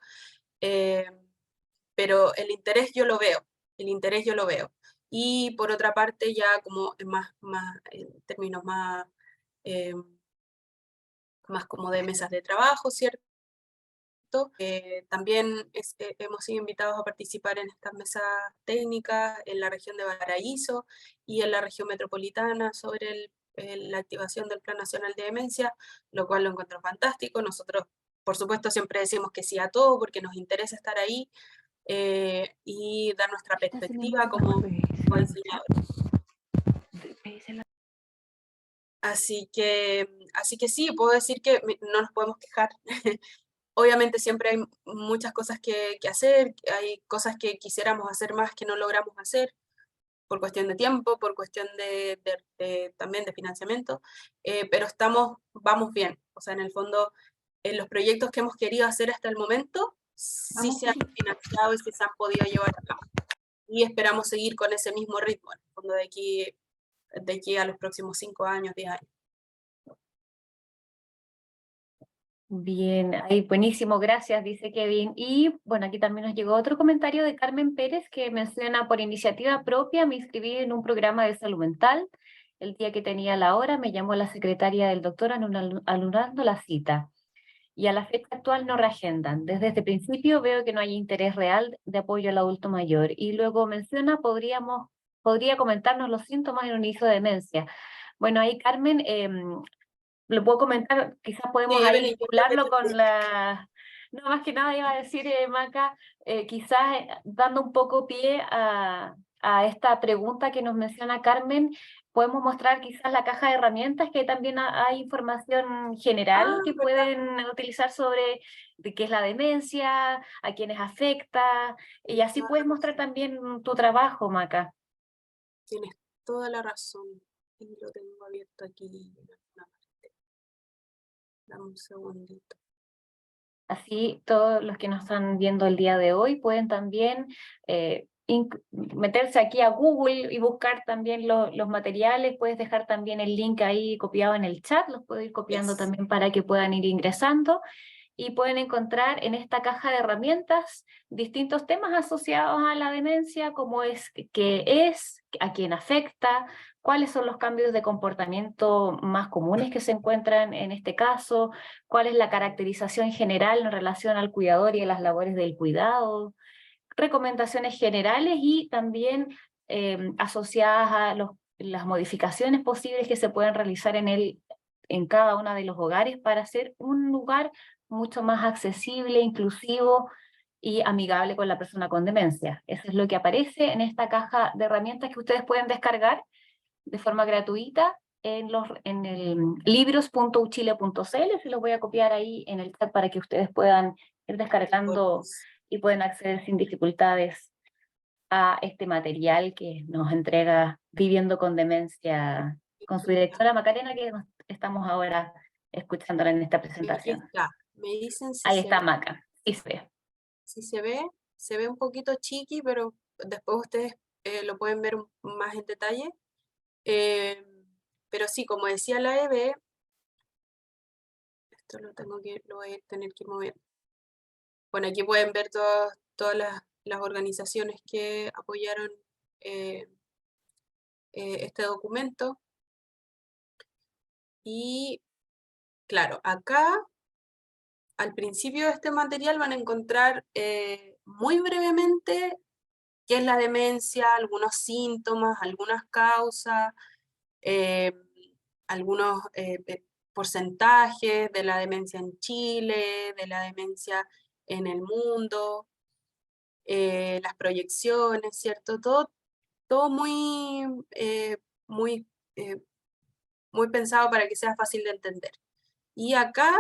[SPEAKER 1] pero el interés yo lo veo, el interés yo lo veo. Y por otra parte, ya como en términos eh, más como de mesas de trabajo, ¿cierto? También hemos sido invitados a participar en estas mesas técnicas en la región de Valparaíso y en la región metropolitana sobre la activación del Plan Nacional de Demencia, lo cual lo encuentro fantástico. Nosotros, por supuesto, siempre decimos que sí a todo porque nos interesa estar ahí y dar nuestra perspectiva como diseñadores. Así que sí, puedo decir que no nos podemos quejar. Obviamente siempre hay muchas cosas que hacer, hay cosas que quisiéramos hacer más que no logramos hacer por cuestión de tiempo, por cuestión también de financiamiento, pero vamos bien. O sea, en el fondo, los proyectos que hemos querido hacer hasta el momento sí se han financiado y sí se han podido llevar a cabo. Y esperamos seguir con ese mismo ritmo, en el fondo de aquí a los próximos 5 años, 10 años.
[SPEAKER 2] Bien, ahí buenísimo, gracias, dice Kevin. Y bueno, aquí también nos llegó otro comentario de Carmen Pérez que menciona: por iniciativa propia me inscribí en un programa de salud mental. El día que tenía la hora me llamó la secretaria del doctor anulando la cita. Y a la fecha actual no reagendan. Desde este principio veo que no hay interés real de apoyo al adulto mayor. Y luego menciona: podría comentarnos los síntomas en un inicio de demencia. Bueno, ahí Carmen, lo puedo comentar, quizás podemos
[SPEAKER 1] Sí,
[SPEAKER 2] ahí
[SPEAKER 1] Evelyn, yo creo que
[SPEAKER 2] vincularlo con la... No, más que nada iba a decir, Maca, quizás dando un poco pie a esta pregunta que nos menciona Carmen, podemos mostrar quizás la caja de herramientas, que también hay información general que
[SPEAKER 1] ¿verdad?
[SPEAKER 2] pueden utilizar sobre de qué es la demencia, a quienes afecta, y así puedes mostrar también tu trabajo, Maca.
[SPEAKER 1] Tienes toda la razón. Y lo tengo abierto aquí en alguna parte. Dame un segundito.
[SPEAKER 2] Así todos los que nos están viendo el día de hoy pueden también meterse aquí a Google y buscar también los materiales. Puedes dejar también el link ahí copiado en el chat, los puedo ir copiando
[SPEAKER 1] Yes.
[SPEAKER 2] también para que puedan ir ingresando. Y pueden encontrar en esta caja de herramientas distintos temas asociados a la demencia, como es, qué es, a quién afecta, cuáles son los cambios de comportamiento más comunes que se encuentran en este caso, cuál es la caracterización general en relación al cuidador y a las labores del cuidado, recomendaciones generales y también asociadas a las modificaciones posibles que se pueden realizar en cada uno de los hogares para hacer un lugar mucho más accesible, inclusivo y amigable con la persona con demencia. Eso es lo que aparece en esta caja de herramientas que ustedes pueden descargar de forma gratuita en el libros.uchile.cl. Se los voy a copiar ahí en el chat para que ustedes puedan ir descargando y pueden acceder sin dificultades a este material que nos entrega Viviendo con Demencia, con su directora Macarena, que estamos ahora escuchándola en esta
[SPEAKER 1] Aquí
[SPEAKER 2] presentación.
[SPEAKER 1] está. Me dicen si
[SPEAKER 2] Ahí
[SPEAKER 1] se
[SPEAKER 2] está
[SPEAKER 1] ve.
[SPEAKER 2] Maca, sí se ve.
[SPEAKER 1] Si se ve un poquito chiqui, pero después ustedes lo pueden ver más en detalle. Eh, pero sí, como decía la Eve, esto lo voy a tener que mover. Bueno, aquí pueden ver todas las organizaciones que apoyaron este documento. Y claro, acá al principio de este material van a encontrar muy brevemente qué es la demencia, algunos síntomas, algunas causas, eh, algunos porcentajes de la demencia en Chile, de la demencia en el mundo, las proyecciones, ¿cierto? Todo muy, eh, muy pensado para que sea fácil de entender. Y acá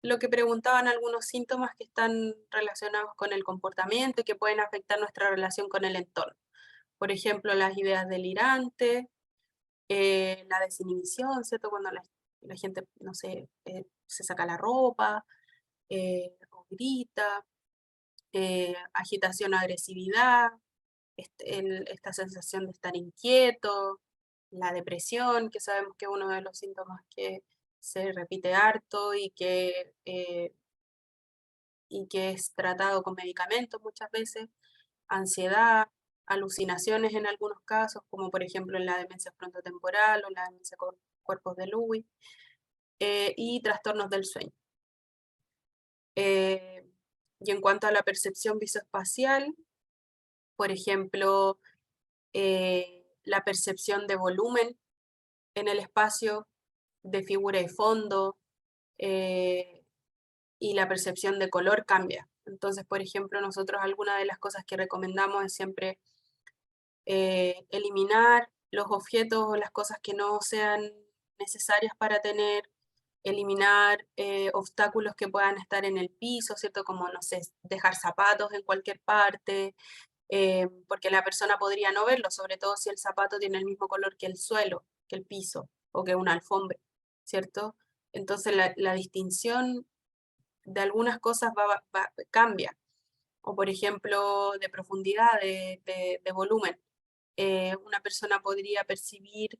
[SPEAKER 1] lo que preguntaban algunos síntomas que están relacionados con el comportamiento y que pueden afectar nuestra relación con el entorno. Por ejemplo, las ideas delirantes, la desinhibición, ¿cierto? Cuando la gente, no sé, se saca la ropa o grita, agitación o agresividad, esta sensación de estar inquieto, la depresión, que sabemos que es uno de los síntomas que se repite harto y que es tratado con medicamentos muchas veces, ansiedad, alucinaciones en algunos casos, como por ejemplo en la demencia frontotemporal o la demencia con cuerpos de Lewy, y trastornos del sueño. Y en cuanto a la percepción visoespacial, por ejemplo, la percepción de volumen en el espacio, de figura y fondo, y la percepción de color cambia. Entonces, por ejemplo, nosotros alguna de las cosas que recomendamos es siempre eliminar los objetos o las cosas que no sean necesarias para tener, eliminar obstáculos que puedan estar en el piso, ¿cierto? Como, no sé, dejar zapatos en cualquier parte, porque la persona podría no verlo, sobre todo si el zapato tiene el mismo color que el suelo, que el piso, o que una alfombra, ¿cierto? Entonces la distinción de algunas cosas cambia, o por ejemplo, de profundidad, de volumen. Una persona podría percibir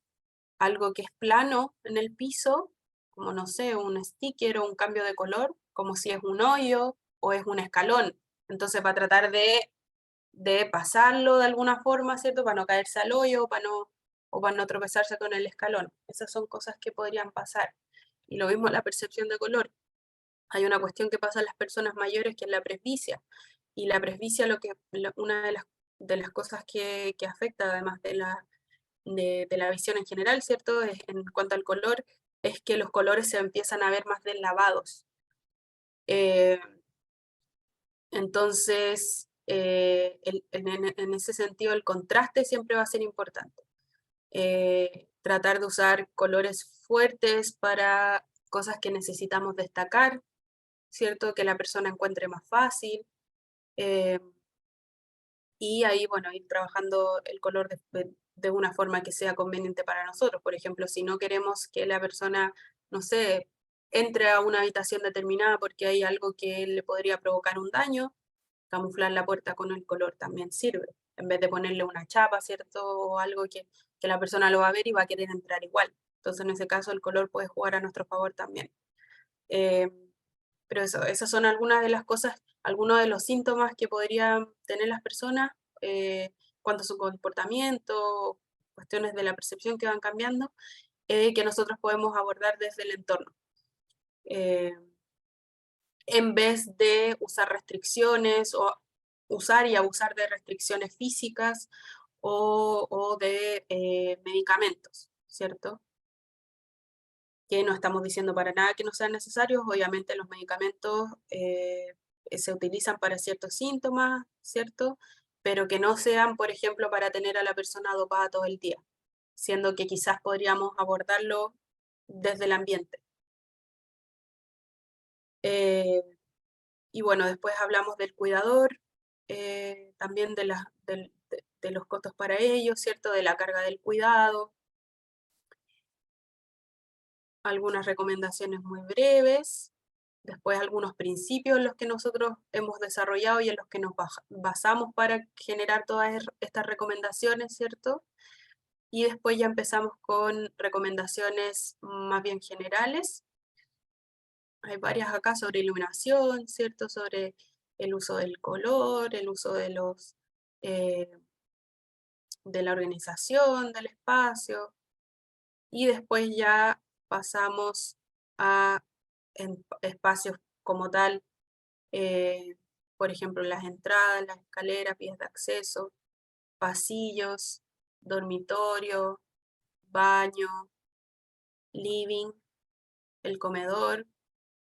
[SPEAKER 1] algo que es plano en el piso, como no sé, un sticker o un cambio de color, como si es un hoyo o es un escalón. Entonces va a tratar de pasarlo de alguna forma, ¿cierto? Para no caerse al hoyo o para no tropezarse con el escalón. Esas son cosas que podrían pasar. Y lo mismo la percepción de color. Hay una cuestión que pasa en las personas mayores que es la presbicia. Y la presbicia, una de las cosas que afecta, además de la visión en general, ¿cierto? En cuanto al color, es que los colores se empiezan a ver más deslavados. Entonces, en ese sentido, el contraste siempre va a ser importante. Tratar de usar colores fuertes para cosas que necesitamos destacar, ¿cierto? Que la persona encuentre más fácil. Y ahí, bueno, ir trabajando el color de una forma que sea conveniente para nosotros. Por ejemplo, si no queremos que la persona, no sé, entre a una habitación determinada porque hay algo que le podría provocar un daño, camuflar la puerta con el color también sirve, en vez de ponerle una chapa, ¿cierto? O algo que la persona lo va a ver y va a querer entrar igual. Entonces, en ese caso, el color puede jugar a nuestro favor también. Pero esas son algunas de las cosas, algunos de los síntomas que podrían tener las personas cuanto a su comportamiento, cuestiones de la percepción que van cambiando, que nosotros podemos abordar desde el entorno. En vez de usar restricciones o usar y abusar de restricciones físicas o de medicamentos, ¿cierto? Que no estamos diciendo para nada que no sean necesarios, obviamente los medicamentos se utilizan para ciertos síntomas, ¿cierto? Pero que no sean, por ejemplo, para tener a la persona dopada todo el día, siendo que quizás podríamos abordarlo desde el ambiente. Y bueno, después hablamos del cuidador, también de los costos para ellos, ¿cierto? De la carga del cuidado. Algunas recomendaciones muy breves, después algunos principios en los que nosotros hemos desarrollado y en los que nos basamos para generar todas estas recomendaciones, ¿cierto? Y después ya empezamos con recomendaciones más bien generales. Hay varias acá sobre iluminación, ¿cierto? Sobre el uso del color, el uso de la organización del espacio. Y después ya pasamos a espacios como tal, por ejemplo, las entradas, las escaleras, vías de acceso, pasillos, dormitorio, baño, living, el comedor,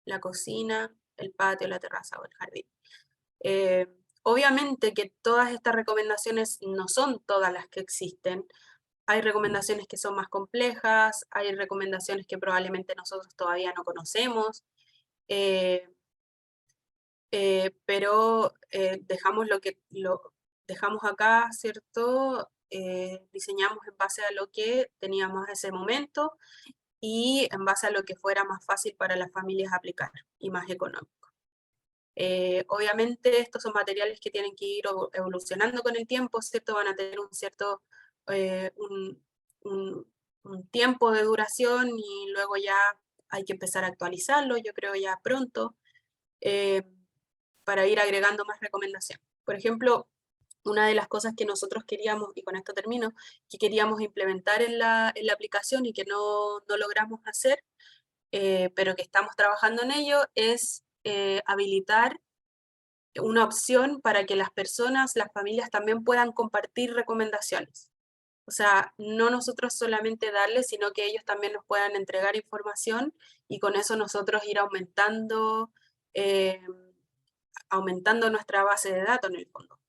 [SPEAKER 1] la cocina, el patio, la terraza o el jardín. Obviamente que todas estas recomendaciones no son todas las que existen. Hay recomendaciones que son más complejas, hay recomendaciones que probablemente nosotros todavía no conocemos, pero dejamos acá, ¿cierto? Diseñamos en base a lo que teníamos en ese momento y en base a lo que fuera más fácil para las familias aplicar y más económico. Obviamente estos son materiales que tienen que ir evolucionando con el tiempo, ¿cierto? Van a tener un cierto un tiempo de duración y luego ya hay que empezar a actualizarlo, yo creo ya pronto, para ir agregando más recomendaciones. Por ejemplo, una de las cosas que nosotros queríamos, y con esto termino, que queríamos implementar en la aplicación y que no logramos hacer, pero que estamos trabajando en ello, es habilitar una opción para que las personas, las familias también puedan compartir recomendaciones. O sea, no nosotros solamente darles, sino que ellos también nos puedan entregar información y con eso nosotros ir aumentando nuestra base de datos en el fondo.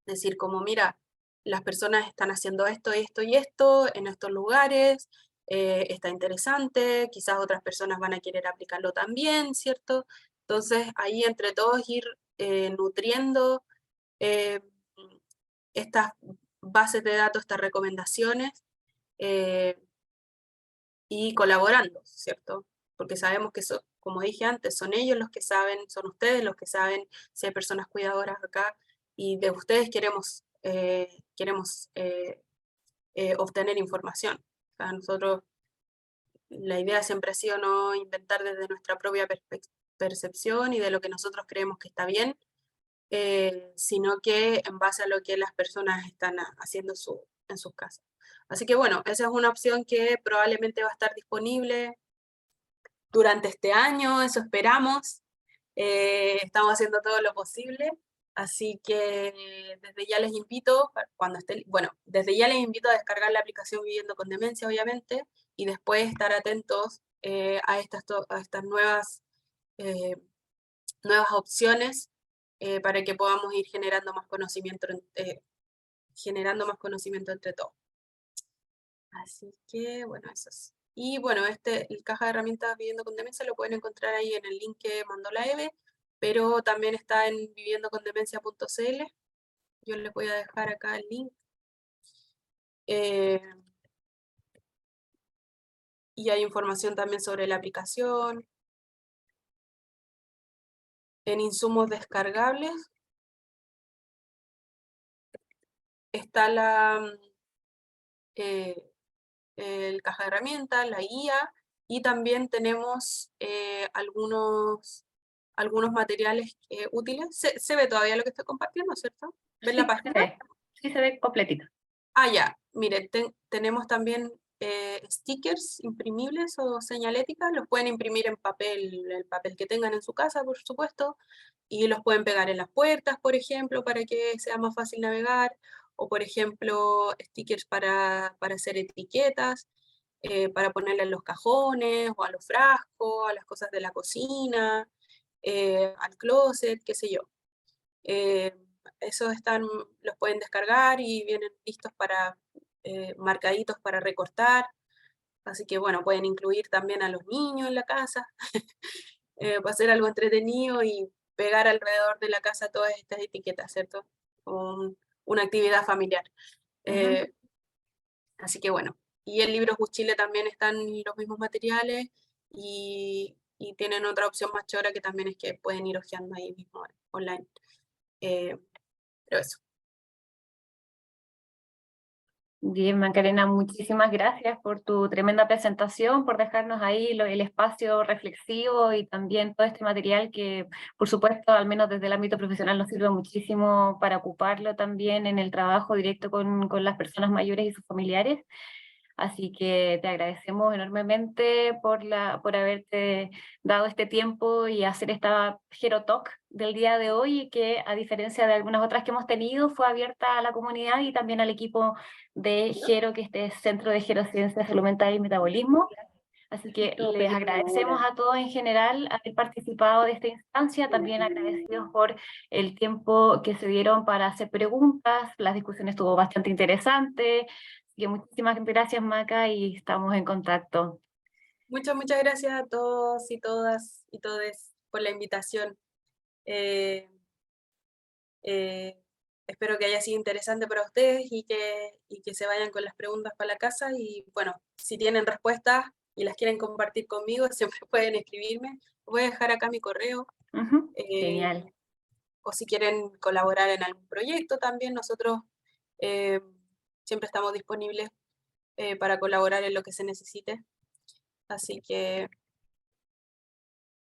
[SPEAKER 1] Es decir, como mira, las personas están haciendo esto, esto y esto en estos lugares, está interesante, quizás otras personas van a querer aplicarlo también, ¿cierto? Entonces ahí entre todos ir nutriendo eh, estas bases de datos, estas recomendaciones y colaborando, ¿cierto? Porque sabemos que, como dije antes, son ellos los que saben, son ustedes los que saben si hay personas cuidadoras acá y de ustedes queremos obtener información. O sea, nosotros, la idea siempre ha sido no inventar desde nuestra propia percepción y de lo que nosotros creemos que está bien, sino que en base a lo que las personas están haciendo en sus casas. Así que bueno, esa es una opción que probablemente va a estar disponible durante este año, eso esperamos. Estamos haciendo todo lo posible, así que desde ya les invito, desde ya les invito a descargar la aplicación Viviendo con Demencia, obviamente, y después estar atentos a estas eh, nuevas opciones para que podamos ir generando más conocimiento entre todos. Así que, bueno, eso es. Y bueno, el caja de herramientas Viviendo con Demencia lo pueden encontrar ahí en el link que mandó la Eve, pero también está en viviendocondemencia.cl. Yo les voy a dejar acá el link. Y hay información también sobre la aplicación. En insumos descargables está el caja de herramientas, la guía, y también tenemos algunos materiales útiles. ¿Se ve todavía lo que estoy compartiendo, cierto? ¿Ven la página?
[SPEAKER 2] Sí, se ve completita.
[SPEAKER 1] Ah, ya. Miren, tenemos también stickers imprimibles o señaléticas. Los pueden imprimir en papel, el papel que tengan en su casa, por supuesto, y los pueden pegar en las puertas, por ejemplo, para que sea más fácil navegar, o por ejemplo, stickers para hacer etiquetas, para ponerle en los cajones, o a los frascos, a las cosas de la cocina, al closet, qué sé yo. Esos los pueden descargar y vienen listos marcaditos para recortar. Así que bueno, pueden incluir también a los niños en la casa, para hacer algo entretenido y pegar alrededor de la casa todas estas etiquetas, ¿cierto? Como una actividad familiar. Así que bueno, y en Libros Chile también están los mismos materiales y tienen otra opción más chora que también es que pueden ir hojeando ahí mismo online. Pero eso.
[SPEAKER 2] Bien, Macarena, muchísimas gracias por tu tremenda presentación, por dejarnos ahí el espacio reflexivo y también todo este material que, por supuesto, al menos desde el ámbito profesional nos sirve muchísimo para ocuparlo también en el trabajo directo con las personas mayores y sus familiares. Así que te agradecemos enormemente por haberte dado este tiempo y hacer esta Gero Talk del día de hoy, que a diferencia de algunas otras que hemos tenido, fue abierta a la comunidad y también al equipo de Gero, que este Centro de Gerociencia, Salud Mental y Metabolismo. Así que les agradecemos a todos en general haber participado de esta instancia, también agradecidos por el tiempo que se dieron para hacer preguntas, la discusión estuvo bastante interesante, así que muchísimas gracias, Maca, y estamos en contacto.
[SPEAKER 1] Muchas gracias a todos y todas y todes por la invitación. Espero que haya sido interesante para ustedes y que se vayan con las preguntas para la casa. Y bueno, si tienen respuestas y las quieren compartir conmigo, siempre pueden escribirme. Voy a dejar acá mi correo.
[SPEAKER 2] Genial.
[SPEAKER 1] O si quieren colaborar en algún proyecto también, nosotros siempre estamos disponibles para colaborar en lo que se necesite. Así que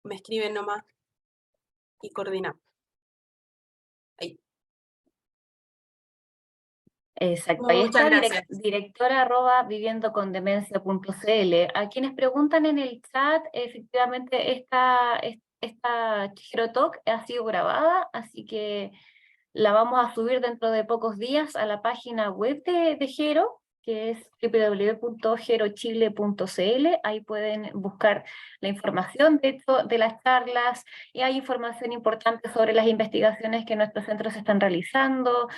[SPEAKER 1] me escriben nomás y coordinamos. Ahí.
[SPEAKER 2] Exacto, ahí
[SPEAKER 1] Muchas
[SPEAKER 2] está
[SPEAKER 1] gracias.
[SPEAKER 2] directora@viviendocondemencia.cl. A quienes preguntan en el chat, efectivamente esta Chihero Talk ha sido grabada, así que la vamos a subir dentro de pocos días a la página web de Gero, que es www.gerochile.cl. Ahí pueden buscar la información de las charlas, y hay información importante sobre las investigaciones que nuestros centros están realizando,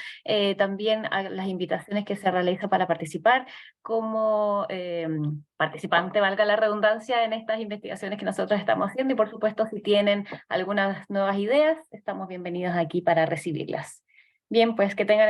[SPEAKER 2] también a las invitaciones que se realizan para participar como participante, valga la redundancia, en estas investigaciones que nosotros estamos haciendo, y por supuesto si tienen algunas nuevas ideas, estamos bienvenidos aquí para recibirlas. Bien, pues que tengan